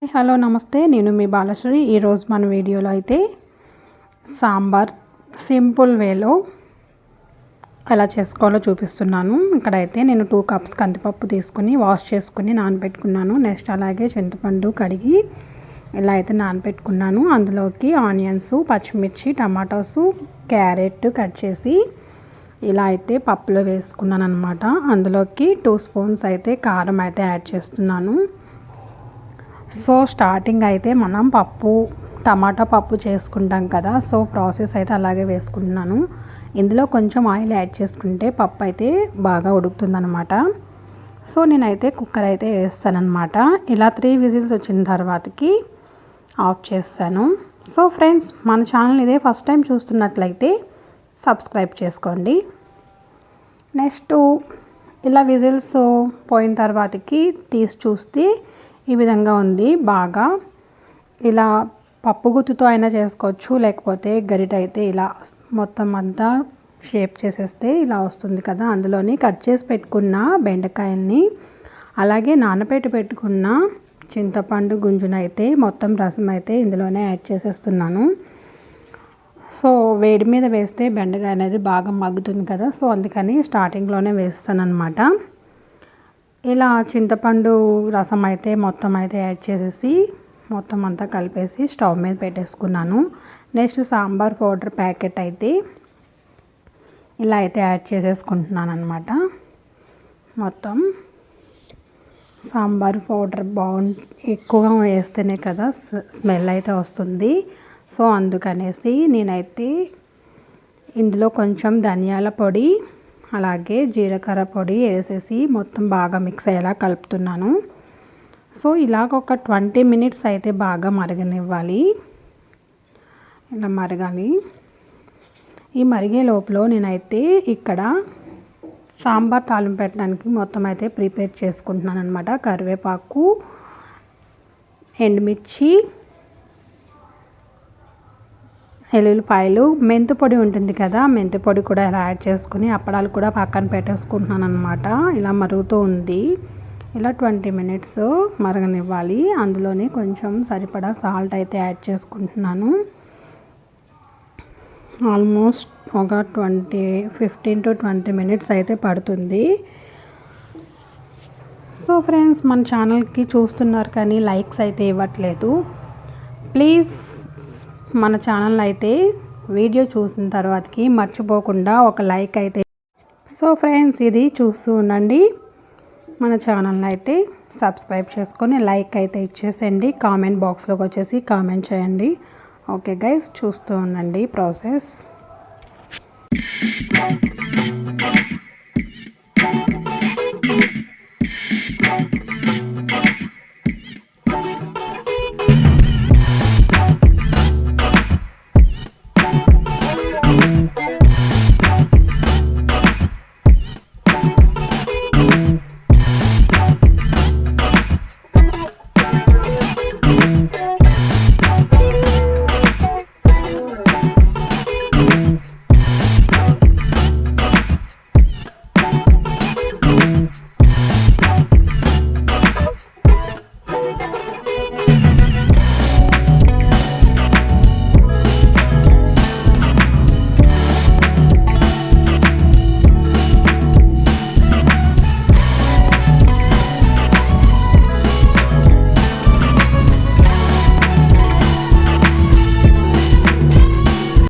Hello నమస్తే, నేను మీ బాలశ్రీ. ఈరోజు మన వీడియోలో అయితే సాంబార్ సింపుల్ వేలో ఎలా చేసుకోవాలో చూపిస్తున్నాను. ఇక్కడైతే నేను 2 కప్స్ కందిపప్పు తీసుకుని వాష్ చేసుకుని నానబెట్టుకున్నాను. నెక్స్ట్ అలాగే చింతపండు కడిగి ఇలా అయితే నానబెట్టుకున్నాను. అందులోకి ఆనియన్స్, పచ్చిమిర్చి, టమాటోస్, క్యారెట్ కట్ చేసి ఇలా అయితే పప్పులో వేసుకున్నాను అనమాట. అందులోకి 2 స్పూన్స్ అయితే కారం అయితే యాడ్ చేస్తున్నాను. సో స్టార్టింగ్ అయితే మనం టమాటా పప్పు చేసుకుంటాం కదా, సో ప్రాసెస్ అయితే అలాగే వేసుకుంటున్నాను. ఇందులో కొంచెం ఆయిల్ యాడ్ చేసుకుంటే పప్పు అయితే బాగా ఉడుకుతుందనమాట. సో నేనైతే కుక్కర్ అయితే వేస్తానన్నమాట. ఇలా 3 విజిల్స్ వచ్చిన తర్వాతకి ఆఫ్ చేస్తాను. సో ఫ్రెండ్స్, మన ఛానల్ ఇదే ఫస్ట్ టైం చూస్తున్నట్లయితే సబ్స్క్రైబ్ చేసుకోండి. నెక్స్ట్ ఇలా విజిల్స్ పోయిన తర్వాతకి తీసి చూస్తే ఈ విధంగా ఉంది. బాగా ఇలా పప్పు గుత్తుతో అయినా చేసుకోవచ్చు, లేకపోతే గరిట అయితే ఇలా మొత్తం అంతా షేప్ చేసేస్తే ఇలా వస్తుంది కదా. అందులోని కట్ చేసి పెట్టుకున్న బెండకాయల్ని అలాగే పెట్టుకున్న చింతపండు గుంజునైతే మొత్తం రసం అయితే ఇందులోనే యాడ్ చేసేస్తున్నాను. సో వేడి మీద వేస్తే బెండకాయ అనేది బాగా మగ్గుతుంది కదా, సో అందుకని స్టార్టింగ్లోనే వేస్తాను అనమాట. ఇలా చింతపండు రసం అయితే మొత్తం అయితే యాడ్ చేసేసి మొత్తం అంతా కలిపేసి స్టవ్ మీద పెట్టేసుకున్నాను. నెక్స్ట్ సాంబార్ పౌడర్ ప్యాకెట్ అయితే ఇలా అయితే యాడ్ చేసేసుకుంటున్నాను అనమాట. మొత్తం సాంబార్ పౌడర్ ఎక్కువగా వేస్తేనే కదా స్మెల్ అయితే వస్తుంది. సో అందుకనేసి నేనైతే ఇందులో కొంచెం ధనియాల పొడి అలాగే జీలకర్ర పొడి వేసేసి మొత్తం బాగా మిక్స్ అయ్యేలా కలుపుతున్నాను. సో ఇలాగ ఒక 20 మినిట్స్ అయితే బాగా మరగనివ్వాలి. ఇలా మరగాలి. ఈ మరిగే లోపల నేనైతే ఇక్కడ సాంబార్ తాలింపు పెట్టడానికి మొత్తం అయితే ప్రిపేర్ చేసుకుంటున్నాను అనమాట. కరివేపాకు, ఎండుమిర్చి, ఎల్లుల్లిపాయలు, మెంతి పొడి ఉంటుంది కదా, మెంతి పొడి కూడా ఇలా యాడ్ చేసుకుని అప్పడాలు కూడా పక్కన పెట్టేసుకుంటున్నాను అనమాట. ఇలా మరుగుతూ ఉంది. ఇలా 20 మినిట్స్ మరగనివ్వాలి. అందులోనే కొంచెం సరిపడా సాల్ట్ అయితే యాడ్ చేసుకుంటున్నాను. ఆల్మోస్ట్ ఒక 15 to 20 మినిట్స్ అయితే పడుతుంది. సో ఫ్రెండ్స్, మన ఛానల్కి చూస్తున్నారు కానీ లైక్స్ అయితే ఇవ్వట్లేదు. ప్లీజ్ మన ఛానల్ అయితే వీడియో చూసిన తర్వాతకి మర్చిపోకుండా ఒక లైక్ అయితే. సో ఫ్రెండ్స్, ఇది చూస్తూ ఉండండి. మన ఛానల్ని అయితే సబ్స్క్రైబ్ చేసుకొని లైక్ అయితే ఇచ్చేసేయండి. కామెంట్ బాక్స్లోకి వచ్చేసి కామెంట్ చేయండి. ఓకే గైస్, చూస్తూ ఉండండి ప్రాసెస్.